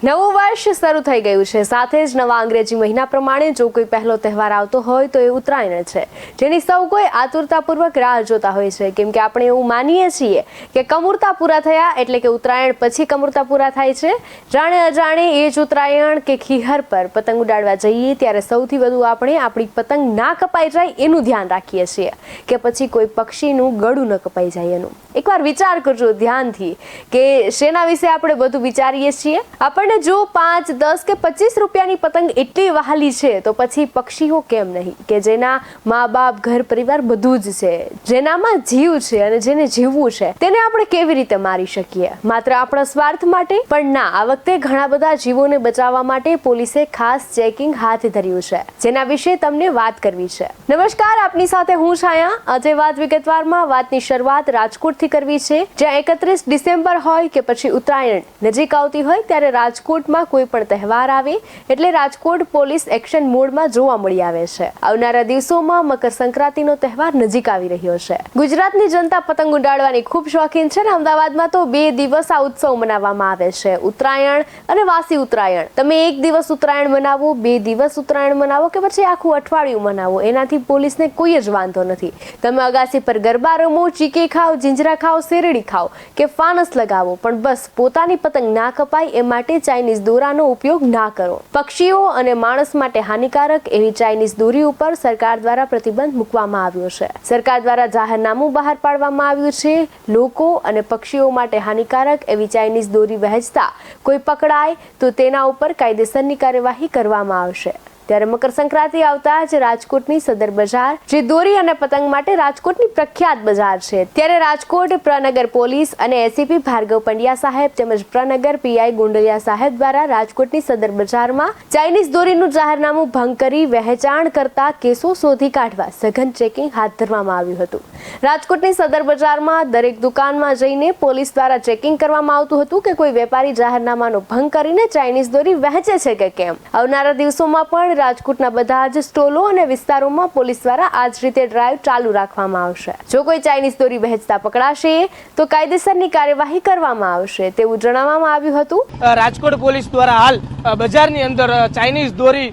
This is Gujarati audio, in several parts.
નવું વર્ષ શરૂ થઈ ગયું છે, સાથે જ નવા અંગ્રેજી મહિના પ્રમાણે જો કોઈ પહેલો તહેવાર આવતો હોય તો એ ઉત્તરાયણ છે, જેની સૌ કોઈ આતુરતાપૂર્વક રાહ જોતા હોય છે, કેમ કે આપણે એવું માનીએ છીએ કે કમૂરતા પૂરા થયા એટલે કે ઉત્તરાયણ પછી કમૂરતા પૂરા થાય છે। જાણે અજાણે એ જ ઉત્તરાયણ કે ખીહર પર પતંગ ઉડાડવા જઈએ ત્યારે સૌથી વધુ આપણે આપણી પતંગ ના કપાઈ જાય એનું ધ્યાન રાખીએ છીએ કે પછી કોઈ પક્ષીનું ગળું ન કપાઈ જાય એનું। એકવાર વિચાર કરજો ધ્યાનથી કે શેના વિશે આપણે બધું વિચારીએ છીએ। આપણને જો 5, 10 કે 25 રૂપિયાની પતંગ એટલી વહાલી છે તો પછી પક્ષીઓ કેમ નહીં કે જેના મા બાપ ઘર પરિવાર બધું જ છે, જેનામાં જીવ છે અને જેને જીવવું છે તેને આપણે કેવી રીતે મારી શકીએ માત્ર આપણા સ્વાર્થ માટે? પણ ના, આ વખતે ઘણા બધા જીવોને બચાવવા માટે પોલીસે ખાસ ચેકિંગ હાથ ધર્યું છે, જેના વિશે તમને વાત કરવી છે। નમસ્કાર, આપની સાથે હું છાયા। આજે વાત વિગતવારમાં વાતની શરૂઆત રાજકોટથી કરવી છે, જ્યાં 31 ડિસેમ્બર હોય કે પછી ઉત્તરાયણ નજીક આવતી હોય ત્યારે રાજકોટમાં કોઈ પણ તહેવાર આવે એટલે રાજકોટ પોલીસ એક્શન મોડમાં જોવા મળી આવે છે। આવનારા દિવસોમાં મકર સંક્રાંતિનો તહેવાર નજીક આવી રહ્યો છે। ગુજરાતની જનતા પતંગ ઉડાડવાની ખૂબ શોખીન છે ને અમદાવાદમાં તો 2 દિવસ આ ઉત્સવ મનાવવામાં આવે છે, ઉત્તરાયણ અને વાસી ઉત્તરાયણ। તમે એક દિવસ ઉત્તરાયણ મનાવો, 2 દિવસ ઉત્તરાયણ મનાવો કે પછી આખું અઠવાડિયું મનાવો, એનાથી પોલીસને કોઈ જ વાંધો નથી। તમે અગાસી પર ગરબા રમો, ચીકી ખાઓ, જીંજરા ખાઓ, શેરડી ખાઓ કે ફાનસ લગાવો, પણ બસ પોતાની પતંગ ના કપાય એ માટે ચાઇનીઝ દોરાનો ઉપયોગ ના કરો। પક્ષીઓ અને માણસ માટે હાનિકારક એવી ચાઇનીઝ દોરી ઉપર સરકાર દ્વારા પ્રતિબંધ મૂકવામાં આવ્યો છે। સરકાર દ્વારા જાહેરનામું બહાર પાડવામાં આવ્યું છે। લોકો અને પક્ષીઓ માટે હાનિકારક એવી ચાઇનીઝ દોરી વહેંચતા કોઈ પકડાય તો તેના ઉપર કાયદેસરની કાર્યવાહી કરવામાં આવશે। ત્યારે મકર સંક્રાંતિ આવતા જ રાજકોટની સદર બજાર જે દોરી અને પતંગ માટે રાજકોટની પ્રખ્યાત બજાર છે, ત્યારે રાજકોટ પ્રનગર પોલીસ અને એસીપી ભાર્ગવ પંડ્યા સાહેબ તેમજ પ્રનગર પીઆઈ ગુંડલિયા સાહેબ દ્વારા રાજકોટની સદર બજારમાં ચાઇનીઝ દોરીનું જાહેરનામું ભંગ કરી વહેંચાણ કરતા કેસો શોધી કાઢવા સઘન ચેકિંગ હાથ ધરવામાં આવ્યું હતું। રાજકોટની સદર બજારમાં દરેક દુકાનમાં જઈને પોલીસ દ્વારા ચેકિંગ કરવામાં આવતું હતું કે કોઈ વેપારી જાહેરનામાનો ભંગ કરીને ચાઇનીઝ દોરી વહેંચે છે કે કેમ। આવનારા દિવસોમાં પણ રાજકોટના બધા જ સ્ટોલો અને વિસ્તારોમાં પોલીસ દ્વારા આ જ રીતે ડ્રાઈવ ચાલુ રાખવામાં આવશે। જો કોઈ ચાઇનીઝ દોરી વહેંચતા પકડાશે તો કાયદેસરની કાર્યવાહી કરવામાં આવશે તેવું જણાવવામાં આવ્યું હતું। રાજકોટ પોલીસ દ્વારા હાલ બજારની અંદર ચાઇનીઝ દોરી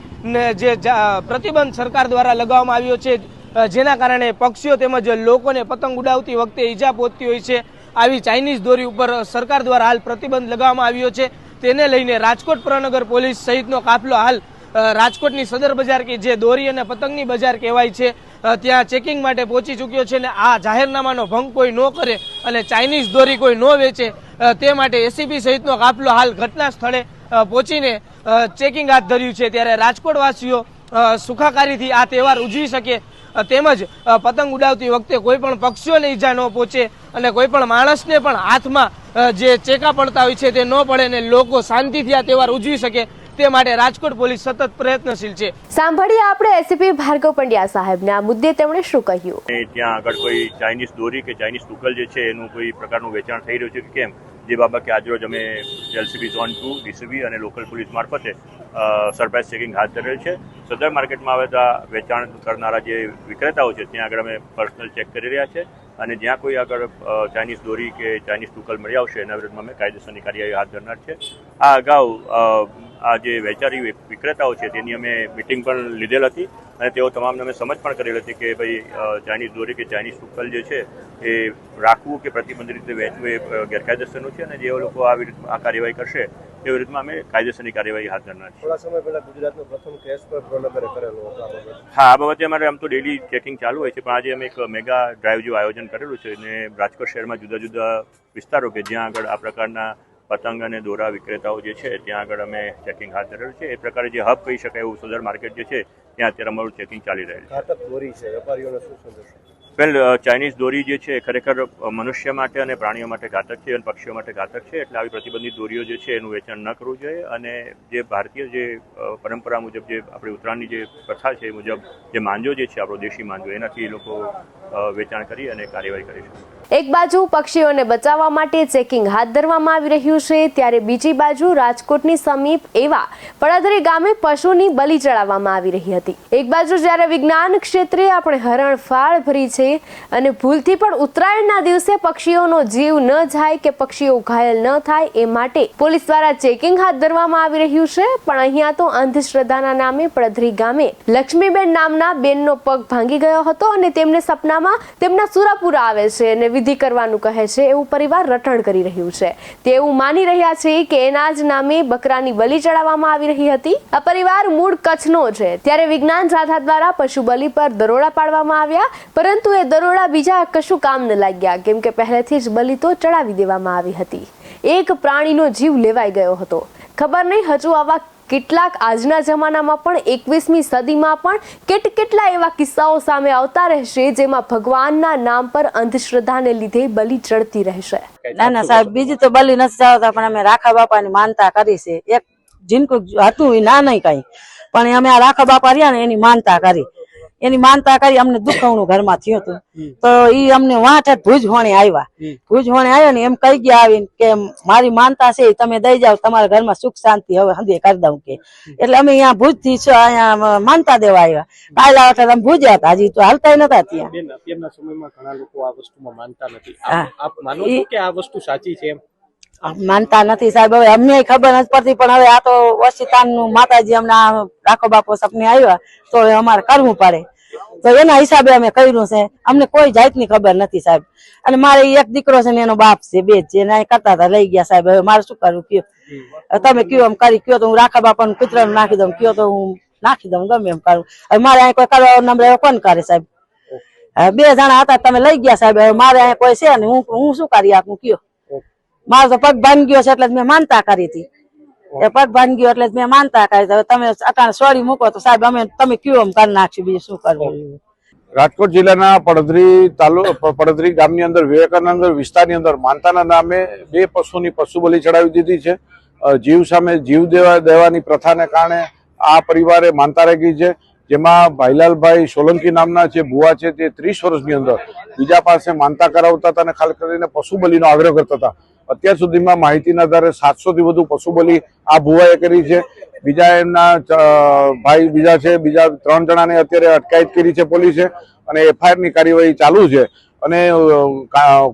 જે પ્રતિબંધ સરકાર દ્વારા લગાવવામાં આવ્યો છે, જેના કારણે પક્ષીઓ તેમજ લોકોને પતંગ ઉડાવતી વખતે ઈજા પહોંચતી હોય છે, આવી ચાઇનીઝ દોરી ઉપર સરકાર દ્વારા હાલ પ્રતિબંધ લગાવવામાં આવ્યો છે। તેને લઈને રાજકોટ પ્રનગર પોલીસ સહિતનો કાફલો હાલ રાજકોટની સદર બજાર કે જે દોરી અને પતંગની બજાર કહેવાય છે ત્યાં ચેકિંગ માટે પહોંચી ચૂક્યો છે, અને આ જાહેરનામાનો ભંગ કોઈ ન કરે અને ચાઇનીઝ દોરી કોઈ ન વેચે તે માટે એસીપી સહિતનો કાફલો હાલ ઘટના સ્થળે પહોંચીને ચેકિંગ હાથ ધર્યું છે। ત્યારે રાજકોટવાસીઓ સુખાકારીથી આ તહેવાર ઉજવી શકે તેમજ પતંગ ઉડાવતી વખતે કોઈ પણ પક્ષીઓને ઈજા ન પહોંચે અને કોઈ પણ માણસને પણ હાથમાં જે ચેકા પડતા હોય છે તે ન પડે અને લોકો શાંતિથી આ તહેવાર ઉજવી શકે તે માટે રાજકોટ પોલીસ સતત પ્રયત્નશીલ છે। સાંભળીએ આપણે એસીપી ભાર્ગવ પંડ્યા સાહેબને આ મુદ્દે તેમણે શું કહ્યું। ત્યાં આગળ કોઈ ચાઇનીઝ દોરી કે ચાઇનીઝ ટુકલ જે છે એનું કોઈ પ્રકારનું વેચાણ થઈ રહ્યું છે કે કેમ, જે બાબતે આજરોજ અમે એલસીબી ઝોન 2, ડીસીબી અને લોકલ પોલીસ મારફતે સરપ્રાઇઝ ચેકિંગ હાથ ધરેલ છે। સદર માર્કેટમાં આવેલા વેચાણ કરનારા જે વિક્રેતાઓ છે ત્યાં આગળ અમે પર્સનલ ચેક કરી રહ્યા છે અને જ્યાં કોઈ આગળ ચાઇનીઝ દોરી કે ચાઇનીઝ ટુકલ મળી આવશે એના વિરુદ્ધમાં અમે કાયદેસરની કાર્યવાહી હાથ ધરનાર છે। આ અગાઉ આ જે વેચારી વિક્રેતાઓ છે તેની અમે મિટિંગ પણ લીધેલ હતી અને તેઓ તમામને અમે સમજ પણ કરેલ હતી કે ભાઈ ચાઇનીઝ દોરી કે ચાઇનીઝ ટુકલ જે છે એ રાખવું કે પ્રતિબંધિત રીતે વેચવું એ ગેરકાયદેસરનું છે અને જે લોકો આ કાર્યવાહી કરશે તે વિરુદ્ધમાં અમે કાયદેસરની કાર્યવાહી હાથ ધરનાર છે। થોડા સમય પહેલા ગુજરાતનો પ્રથમ કેસ પર પ્રનગરે કરેલો હતો। હા, આ બાબતે અમારે આમ તો ડેલી ચેકિંગ ચાલુ હોય છે, પણ આજે અમે એક મેગા ડ્રાઈવ જેવું આયોજન કરેલું છે અને રાજકોટ શહેરમાં જુદા જુદા વિસ્તારો કે જ્યાં આગળ આ પ્રકારના પતંગ અને દોરા વિક્રેતાઓ જે છે ત્યાં આગળ અમે ચેકિંગ હાથ ધરેલું છે। એ પ્રકારે જે હબ કહી શકાય એવું સદર માર્કેટ જે છે ત્યાં અત્યારે અમારું ચેકિંગ ચાલી રહેલું છે। ઘાતક દોરી છે, વેપારીઓને શું સંદેશ? વેલ, ચાઇનીઝ દોરી જે છે ખરેખર મનુષ્ય માટે અને પ્રાણીઓ માટે ઘાતક છે અને પક્ષીઓ માટે ઘાતક છે, એટલે આવી પ્રતિબંધિત દોરીઓ જે છે એનું વેચાણ ન કરવું જોઈએ અને જે ભારતીય જે પરંપરા મુજબ જે આપણી ઉત્તરાયણની જે પ્રથા છે એ મુજબ જે માંજો જે છે આપણો દેશી માંજો એનાથી લોકો વેચાણ કરી અને કાર્યવાહી કરી શકે। એક બાજુ પક્ષીઓને બચાવવા માટે ચેકિંગ હાથ ધરવામાં આવી રહ્યું છે, ત્યારે બીજી બાજુ રાજકોટની સમીપ એવા પડધરી ગામે પશુની બલિ ચડાવવામાં આવી રહી હતી. એક બાજુ જ્યારે વિજ્ઞાન ક્ષેત્રે આપણે હરણફાળ ભરી છે અને ભૂલથી પણ ઉત્તરાયણના દિવસે પક્ષીઓનો જીવ ન જાય કે પક્ષીઓ ઘાયલ ન થાય એ માટે પોલીસ દ્વારા ચેકિંગ હાથ ધરવામાં આવી રહ્યું છે. પણ અહીંયા તો અંધશ્રદ્ધાના નામે પડધરી ગામે લક્ષ્મીબેન નામના બેનનો પગ ભાંગી ગયો હતો અને તેમને સપનામાં તેમના સુરાપુરા આવે છે અને વિધિ કરવાનું કહે છે એવું પરિવાર રટણ કરી રહ્યું છે. તે એવું માની રહ્યા છે કે એના જ નામે બકરાની બલિ ચડાવવામાં આવી રહી હતી. આ પરિવાર મૂળ કચ્છનો છે, ત્યારે વિજ્ઞાન જાથા દ્વારા પશુ બલિ પર દરોડા પાડવામાં આવ્યા, પરંતુ એ દરોડા બીજા કશું કામ ન લાગ્યા, કેમ કે પહેલેથી જ બલિ તો ચડાવી દેવામાં આવી હતી. એક પ્રાણીનો જીવ લેવાઈ ગયો હતો. ખબર નહીં હજુ આવા કેટલાક આજના જમાનામાં પણ 21મી સદીમાં પણ કેટલા એવા કિસ્સાઓ સામે આવતા રહેશે જેમાં ભગવાનના નામ પર અંધશ્રદ્ધાને લીધે બલિ ચડતી રહેશે. ના સાહેબ, બીજી તો બલિ નથી ચાવતા, પણ અમે રાખા બાપાની માનતા કરી છે. એક જીનકુ હતું એ ના નહીં કઈ, પણ અમે આ રાખા બાપા રહ્યા ને એની માનતા કરી. અમને દુખવણું ઘરમાં થયું હતું, તો ઈ અમને વાંઠ ભુજ હોણે આવ્યા ને એમ કહી ગયા આવીને કે મારી માનતા છે તમે દઈ જાઓ, તમારા ઘરમાં સુખ શાંતિ હવે હંધે કરી દઉં કે. એટલે અમે અહીંયા ભુજ થી અહીંયા માનતા દેવા આવ્યા. કાલે આવતા અમે ભુજ હતા, હજી તો હાલતા નતા ત્યાં. અત્યારના સમયમાં ઘણા લોકો આ વસ્તુમાં માનતા નથી. આપ માનો છો કે આ વસ્તુ સાચી છે? માનતા નથી સાહેબ, હવે અમને ખબર નથી પડતી, પણ હવે આ તો ઓશિતાન નું માતાજી અમને રાખો બાપો સપને આવ્યા તો અમારે કરવું પડે, તો એના હિસાબે અમે કર્યું છે. અમને કોઈ જાતની ખબર નથી સાહેબ. અને મારે એક દીકરો છે ને એનો બાપ છે, બે જ છે, કરતા હતા લઈ ગયા સાહેબ. હવે મારે શું કરવું કયો? તમે કયો એમ કરી કયો તો હું રાખા બાપાનું પિતરાનું નાખી દઉં, કયો તો હું નાખી દઉં, ગમે એમ કરું. હવે મારે અહીં કોઈ કરવા નંબર કોણ કરે સાહેબ? બે જણા હતા તમે લઈ ગયા સાહેબ. હવે મારે અહીં કોઈ છે ને હું શું કરી આપું કયો? મારો તો પગ ભાંગી ગયો છે એટલે મેં માનતા કરી હતી. એ પગ ભાંગી ગયો એટલે મેં માનતા કરી. હવે તમે અટાણે સોરી મૂકો તો સાહેબ અમે તમે કયો એમ કરી નાખશું, બીજું શું કરવું. રાજકોટ જિલ્લાના પડધરી ગામની અંદર વિવેકાનંદ વિસ્તારની અંદર માનતાના નામે 2 પશુની પશુ બલિ ચડાવી દીધી છે. જીવ સામે જીવ દેવાની પ્રથાને કારણે આ પરિવારે માનતા રાખી છે, જેમાં ભાઈલાલભાઈ સોલંકી નામના જે ભુવા છે તે 30 વર્ષની અંદર બીજા પાસે માનતા કરાવતા હતા અને ખાસ કરીને પશુ બલિનો આગ્રહ કરતા હતા. અત્યાર સુધીમાં માહિતીના આધારે 700 થી વધુ પશુ બલિ આ ભુવાએ કરી છે. બીજા એમના ભાઈ બીજા છે, બીજા 3 જણાને અત્યારે અટકાયત કરી છે પોલીસે અને FIR ની કાર્યવાહી ચાલુ છે. અને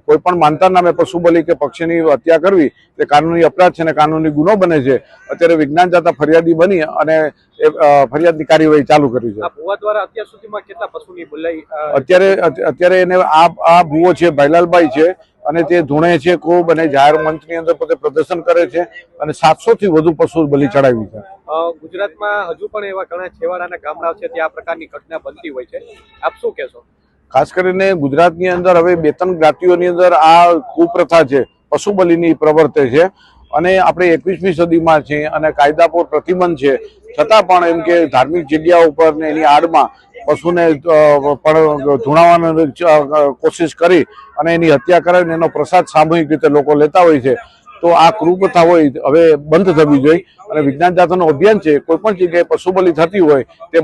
કોઈ પણ માનતા નામે પશુ બલિ કે પક્ષીની હત્યા કરવી તે કાનૂની અપરાધ છે અને કાનૂની ગુનો બને છે. અત્યારે વિજ્ઞાન જાતા ફરિયાદી બની અને ફરિયાદની કાર્યવાહી ચાલુ કરી છે. ભુવા દ્વારા અત્યાર સુધીમાં કેટલા પશુની બલિ? અત્યારે એને આ ભુવો છે ભાઈલાલભાઈ છે અને તે ધૂણે છે ખૂબ અને જાહેર મંચની અંદર પોતે પ્રદર્શન કરે છે અને 700 થી વધુ પશુ બલિ ચડાવી છે. ગુજરાતમાં હજુ પણ એવા ઘણા છેવાડાના ગામડાઓ છે ત્યાં આ પ્રકારની ઘટના બનતી હોય છે, આપ શું કહેશો? ખાસ કરીને ગુજરાતની અંદર હવે 2-3 જ્ઞાતિઓની અંદર આ કુપ્રથા છે, પશુ બલિની પ્રવર્તે છે અને આપણે 21મી સદીમાં છે અને કાયદા પર પ્રતિબંધ છે, છતાં પણ એમ કે ધાર્મિક જગ્યાઓ ઉપર ને એની આડમાં પશુને પણ ધૂણાવવાની કોશિશ કરી અને એની હત્યા કરાવીને એનો પ્રસાદ સામૂહિક રીતે લોકો લેતા હોય છે. તો આ કુપ્રથા હોય હવે બંધ થવી જોઈએ અને વિજ્ઞાન જાથાનું અભિયાન છે, કોઈ પણ જગ્યાએ પશુ બલિ થતી હોય તે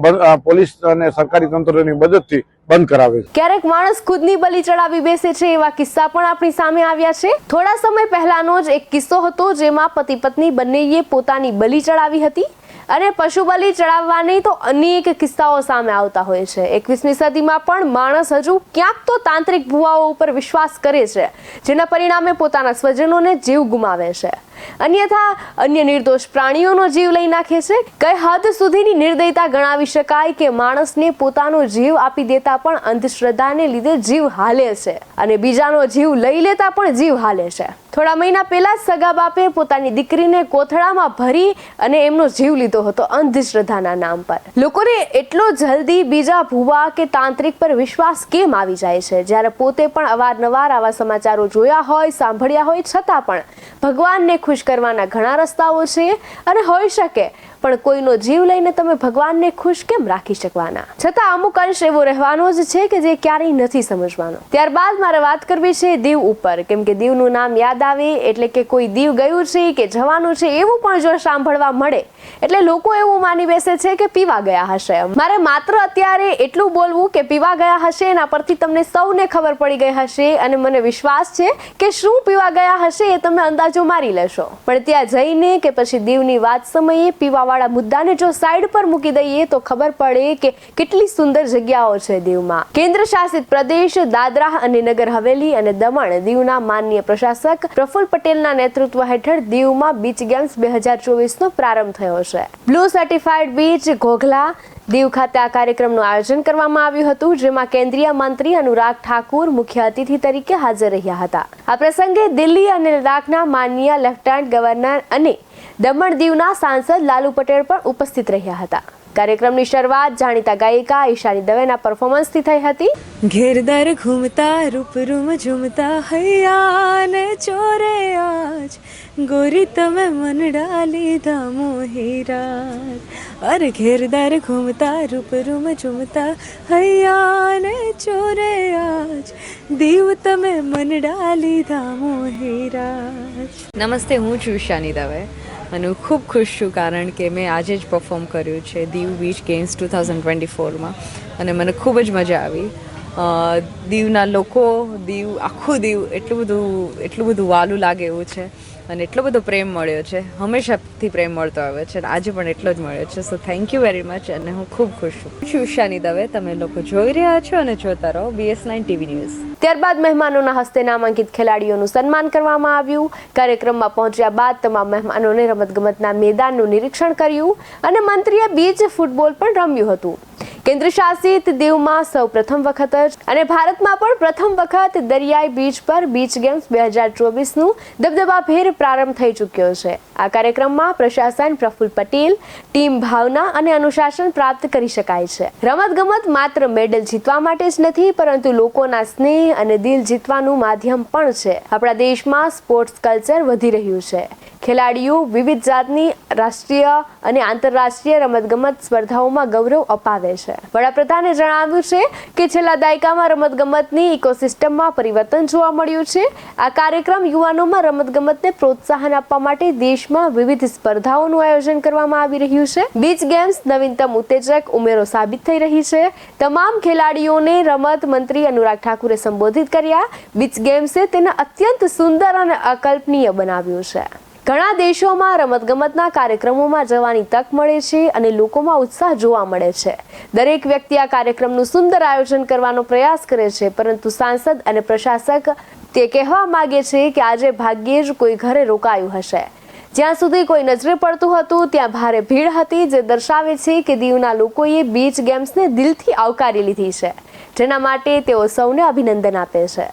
પોલીસ અને સરકારી તંત્રની મદદથી બંધ કરાવે છે. ક્યારેક માણસ ખુદની બલિ ચડાવી બેસે છે, એવા કિસ્સા પણ આપણી સામે આવ્યા છે. થોડા સમય પહેલાનો જ એક કિસ્સો હતો જેમાં પતિ પત્ની બંનેએ પોતાની બલિ ચડાવી હતી અને પશુ બલિ ચડાવવાની તો અનેક કિસ્સાઓ સામે આવતા હોય છે. 21મી સદીમાં પણ માણસ હજુ ક્યાંક તો તાંત્રિક ભુવાઓ ઉપર વિશ્વાસ કરે છે, જેના પરિણામે પોતાના સ્વજનોને જીવ ગુમાવે છે, અન્યથા અન્ય નિર્દોષ પ્રાણીઓનો જીવ લઈ નાખે છે. કઈ હદ સુધીની નિર્દયતા ગણાવી શકાય કે માણસને પોતાનો જીવ આપી દેતા પણ અંધશ્રદ્ધાને લીધે જીવ હાલે છે અને બીજાનો જીવ લઈ લેતા પણ જીવ હાલે છે. થોડા મહિના પહેલા સગા બાપે પોતાની દીકરીને કોથળામાં ભરી અને એમનો જીવ લીધો હતો અંધશ્રદ્ધાના નામ પર. લોકોને એટલો જલ્દી બીજા ભુવા કે તાંત્રિક પર વિશ્વાસ કેમ આવી જાય છે, જ્યારે પોતે પણ અવારનવાર આવા સમાચારો જોયા હોય, સાંભળ્યા હોય, છતાં પણ ભગવાનને ખુશ કરવાના ઘણા રસ્તાઓ છે અને હોઈ શકે પણ કોઈનો જીવ લઈને તમે ભગવાનને ખુશ કેમ રાખી શકવાના? છતાં અમુક અંશ એવો રહેવાનો જ છે કે જે ક્યારેય નથી સમજવાનો. ત્યારબાદ મારે વાત કરવી છે દીવ ઉપર, કેમ કે દીવનું નામ યાદ આવે એટલે કે કોઈ દીવ ગયું છે કે જવાનું છે એવું પણ જો સાંભળવા મળે એટલે લોકો એવું માની બેસે છે કે પીવા ગયા હશે. મારે માત્ર અત્યારે એટલું બોલવું કે પીવા ગયા હશે એના પરથી તમને સૌને ખબર પડી ગઈ હશે અને મને વિશ્વાસ છે કે શું પીવા ગયા હશે એ તમે અંદાજો મારી લેશો. પણ ત્યાં જઈને કે પછી દીવની વાત સમયે પીવાવાળા મુદ્દાને જો સાઈડ પર મૂકી દઈએ તો ખબર પડે કે કેટલી સુંદર જગ્યાઓ છે દીવમાં. કેન્દ્ર શાસિત પ્રદેશ દાદરા અને નગર હવેલી અને દમણ દીવના માનનીય પ્રશાસક પ્રફુલ્લ પટેલના નેતૃત્વ હેઠળ દીવમાં બીચ ગેમ્સ 2024નો પ્રારંભ થયો છે. Blue certified beach Ghoghla Diu ખાતે આ કાર્યક્રમનું આયોજન કરવામાં આવ્યું હતું, જેમાં કેન્દ્રીય મંત્રી અનુરાગ ઠાકુર મુખ્ય અતિથિ તરીકે હાજર રહ્યા હતા. આ પ્રસંગે દિલ્હી અને લદ્દાખના માનનીય લેફ્ટનન્ટ ગવર્નર અને દમણ દીવના સાંસદ લાલુ પટેલ પણ ઉપસ્થિત રહ્યા હતા. કાર્યક્રમની શરૂઆત જાણીતા ગાયિકા ઈશાની દવેના પરફોર્મન્સથી થઈ હતી. ઘેરદાર ઘૂમતા રૂપ રૂમ ઝૂમતા હૈયાને ચોરે આજ ગોરી તમે મન ડાલીધા મોહીરાજ અરે ઘેરદાર ઘૂમતા રૂપ રૂમ ઝૂમતા હૈયાને ચોરે આજ દીવ તમે મન ડાલીધા મોહીરાજ. નમસ્તે, હું છું ઈશાની દવે અને હું ખૂબ ખુશ છું કારણ કે મેં આજે જ પરફોર્મ કર્યું છે દીવ બીચ ગેમ્સ 2024માં અને મને ખૂબ જ મજા આવી. દીવના લોકો, દીવ આખું દીવ એટલું બધું વાલું લાગે એવું છે અને એટલો બધો પ્રેમ મળ્યો છે. હંમેશાથી પ્રેમ મળતો આવે છે અને આજે પણ એટલો જ મળ્યો છે. So thank you very much અને હું ખૂબ ખુશ છું. હું છું ઈશાની દવે, તમે લોકો જોઈ રહ્યા છો અને જોતા રહો BS9 TV ન્યૂઝ. ત્યારબાદ મહેમાનોના હસ્તે નામાંકિત ખેલાડીઓનું સન્માન કરવામાં આવ્યું. કાર્યક્રમમાં પહોંચ્યા બાદ તમામ મહેમાનોને રમતગમતના મેદાનનું નિરીક્ષણ કર્યું અને મંત્રીએ બીચ ફૂટબોલ પણ રમ્યું હતું. કેન્દ્ર શાસિત દીવમાં સૌ પ્રથમ વખત જ અને ભારતમાં પણ પ્રથમ વખત દરિયાઈ બીચ પર બીચ ગેમ્સ 2024નું દબદબાભેર પ્રારંભ થઈ ચૂક્યો છે. આ કાર્યક્રમમાં પ્રશાસન પ્રફુલ્લ પટેલ, ટીમ ભાવના અને અનુશાસન પ્રાપ્ત કરી શકાય છે. રમતગમત માત્ર મેડલ જીતવા માટે જ નથી પરંતુ લોકોના સ્નેહ અને દિલ જીતવાનું માધ્યમ પણ છે. આપણા દેશમાં સ્પોર્ટ્સ કલ્ચર વધી રહ્યું છે. ખેલાડીઓ વિવિધ જાતની રાષ્ટ્રીય અને આંતરરાષ્ટ્રીય રમતગમત સ્પર્ધાઓમાં ગૌરવ અપાવે છે. વડાપ્રધાને જણાવ્યું છે કે છેલ્લા દાયકામાં રમતગમતની ઇકોસિસ્ટમમાં પરિવર્તન જોવા મળ્યું છે. આ કાર્યક્રમ યુવાનોમાં રમતગમતને પ્રોત્સાહન આપવા માટે દેશમાં વિવિધ સ્પર્ધાઓનું આયોજન કરવામાં આવી રહ્યું છે. બીચ ગેમ્સ નવીનતમ ઉત્તેજક ઉમેરો સાબિત થઈ રહી છે. તમામ ખેલાડીઓને રમત મંત્રી અનુરાગ ઠાકુરે સંબોધિત કર્યા. બીચ ગેમ્સે તેને અત્યંત સુંદર અને અકલ્પનીય બનાવ્યું છે. ઘણા દેશોમાં રમતગમતના કાર્યક્રમોમાં જવાની તક મળે છે અને લોકોમાં ઉત્સાહ જોવા મળે છે. દરેક વ્યક્તિ આ કાર્યક્રમનું સુંદર આયોજન કરવાનો પ્રયાસ કરે છે, પરંતુ સાંસદ અને પ્રશાસક તે કહેવા માંગે છે કે આજે ભાગ્યે જ કોઈ ઘરે રોકાયું હશે. જ્યાં સુધી કોઈ નજરે પડતું હતું ત્યાં ભારે ભીડ હતી, જે દર્શાવે છે કે દીવના લોકોએ બીચ ગેમ્સને દિલથી આવકારી લીધી છે, જેના માટે તેઓ સૌને અભિનંદન આપે છે.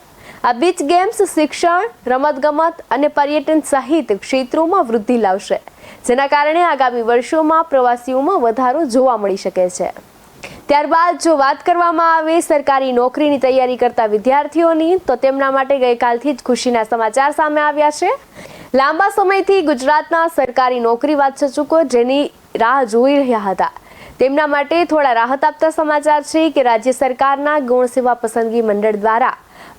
આ બીચ ગેમ્સ શિક્ષણ, રમતગમત અને પર્યટન સહિત ક્ષેત્રોમાં વૃદ્ધિ લાવશે, જેના કારણે આગામી વર્ષોમાં પ્રવાસીઓમાં વધારો જોવા મળી શકે છે. ત્યારબાદ જો વાત કરવામાં આવે સરકારી નોકરીની તૈયારી કરતા વિદ્યાર્થીઓની, તો તેમના માટે ગઈકાલથી જ ખુશીના સમાચાર સામે આવ્યા છે. લાંબા સમયથી ગુજરાતના સરકારી નોકરી વાંચકો જેની રાહ જોઈ રહ્યા હતા તેમના માટે થોડા રાહત આપતા સમાચાર છે કે રાજ્ય સરકારના ગૌણ સેવા પસંદગી મંડળ દ્વારા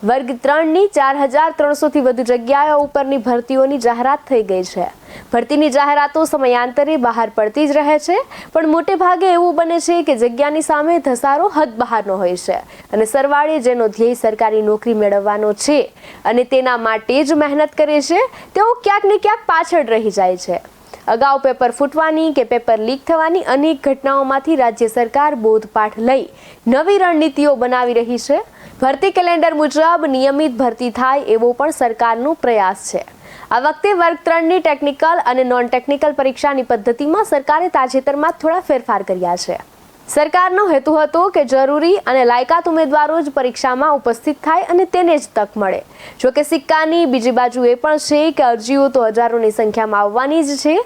વર્ગ 3ની 4300થી વધુ જગ્યાઓ ઉપરની ભરતીઓની જાહેરાત થઈ ગઈ છે. ભરતીની જાહેરાતો સમયાંતરે બહાર પડતી જ રહે છે, પણ મોટે ભાગે એવું બને છે કે જગ્યાની સામે ધસારો હદ બહારનો હોય છે અને સરવાળે જેનો ધ્યેય સરકારી નોકરી મેળવવાનો છે અને તેના માટે જ મહેનત કરે છે તેઓ ક્યાંક ને ક્યાંક પાછળ રહી જાય છે. અગાઉ પેપર ફૂટવાની કે પેપર લીક થવાની અનેક ઘટનાઓમાંથી રાજ્ય સરકાર બોધપાઠ લઈ નવી રણનીતિઓ બનાવી રહી છે. ભરતી કેલેન્ડર મુજબ નિયમિત ભરતી થાય એવો પણ સરકારનો પ્રયાસ છે. આ વખતે વર્ગ 3ની ટેકનિકલ અને નોન ટેકનિકલ પરીક્ષાની પદ્ધતિમાં સરકારે તાજેતરમાં થોડા ફેરફાર કર્યા છે. સરકારનો હેતુ હતો કે જરૂરી અને લાયકાત ઉમેદવારો જ પરીક્ષામાં ઉપસ્થિત થાય અને તેને જ તક મળે. જોકે સિક્કાની બીજી બાજુ એ પણ છે કે અરજીઓ તો હજારોની સંખ્યામાં આવવાની જ છે.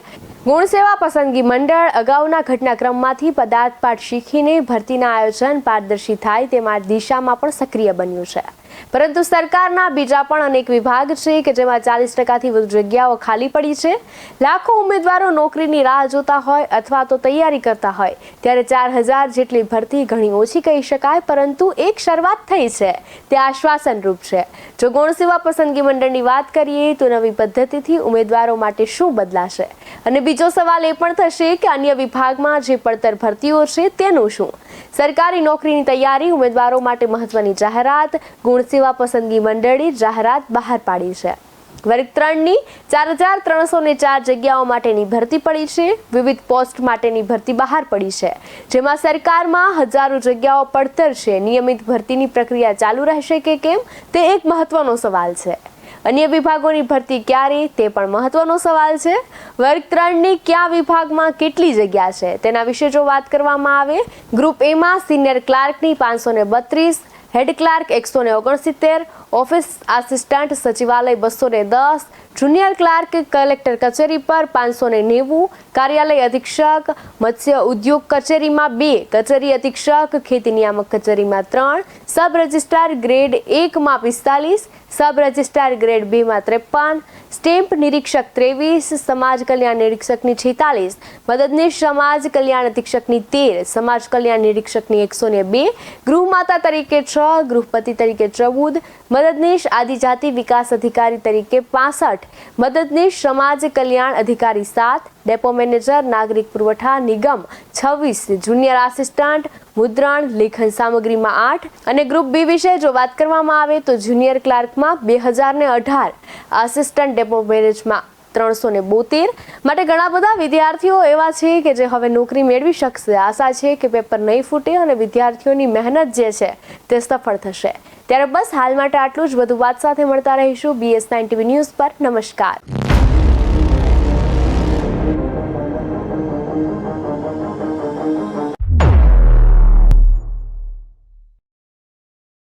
ગુણ સેવા પસંદગી મંડળ અગાઉના ઘટનાક્રમમાંથી પદાર્થ પાઠ શીખીને ભરતીના આયોજન પારદર્શી થાય તે દિશામાં પણ સક્રિય બન્યું છે. પરંતુ સરકારના બીજા પણ અનેક વિભાગ છે કે જેમાં 40%થી વધુ જગ્યાઓ ખાલી પડી છે. લાખો ઉમેદવારો નોકરીની રાહ જોતા હોય અથવા તો તૈયારી કરતા હોય ત્યારે 4000 જેટલી ભરતી ઘણી ઓછી કહી શકાય, પરંતુ એક શરૂઆત થઈ છે તે આશ્વાસનરૂપ છે. જો ગૌણ સેવા પસંદગી મંડળની વાત કરીએ તો નવી પદ્ધતિથી ઉમેદવારો માટે શું બદલાશે? અને બીજો સવાલ એ પણ થશે કે અન્ય વિભાગમાં જે પડતર ભરતીઓ છે તેનું શું? સરકારી નોકરીની તૈયારી ઉમેદવારો માટે મહત્વની જાહેરાત. ગુણ સેવા પસંદગી મંડળે જાહેરાત બહાર પાડી છે. વર્ગ 3ની 4304 જગ્યાઓ માટેની ભરતી પડી છે. વિવિધ પોસ્ટ માટેની ભરતી બહાર પડી છે, જેમાં સરકારમાં હજારો જગ્યાઓ પડતર છે. નિયમિત ભરતીની પ્રક્રિયા ચાલુ રહેશે કે કેમ તે એક મહત્વનો સવાલ છે. અન્ય વિભાગોની ભરતી ક્યારે તે પણ મહત્વનો સવાલ છે. વર્ગ 3ની કયા વિભાગમાં કેટલી જગ્યા છે તેના વિશે જો વાત કરવામાં આવે, ગ્રુપ એમાં સિનિયર ક્લાર્કની 532, હેડ ક્લાર્ક 169, ઓફિસ આસિસ્ટન્ટ સચિવાલય 210, જુનિયર ક્લાર્ક કલેક્ટર કચેરી પર 590, કાર્યાલય અધિક્ષક મત્સ્ય ઉદ્યોગ કચેરીમાં 2, કચેરી અધિક્ષક ખેતી નિયામક કચેરીમાં 3, સબ રજિસ્ટ્રાર ગ્રેડ 1માં 45, સબ રજિસ્ટ્રાર ગ્રેડ 2માં 53, સ્ટેમ્પ નિરીક્ષક 23, સમાજ કલ્યાણ નિરીક્ષકની 46, મદદનીશ સમાજ કલ્યાણ અધિક્ષકની 13, સમાજ કલ્યાણ નિરીક્ષકની 102, ગૃહમાતા તરીકે 6, ગૃહપતિ તરીકે 14, મદદનીશ આદિજાતિ વિકાસ અધિકારી તરીકે 65, મદદનીશ સમાજ કલ્યાણ અધિકારી 7, ડેપો મેનેજર નાગરિક પુરવઠા નિગમ 26, જુનિયર આસિસ્ટન્ટ મુદ્રણ લેખન સામગ્રીમાં 8 અને ગ્રુપ બી વિશે જો વાત કરવામાં આવે તો જુનિયર ક્લાર્કમાં 2018, આસિસ્ટન્ટ ડેપો મેનેજમાં 372. માટે ઘણા બધા વિદ્યાર્થીઓ એવા છે કે જે હવે નોકરી મેળવી શકશે. આશા છે કે પેપર નહીં ફૂટે અને વિદ્યાર્થીઓની મહેનત જે છે તે સફળ થશે. ત્યારે બસ હાલ માટે આટલું જ. વધુ વાત સાથે મળતા રહીશું BS9 TV ન્યૂઝ પર. નમસ્કાર.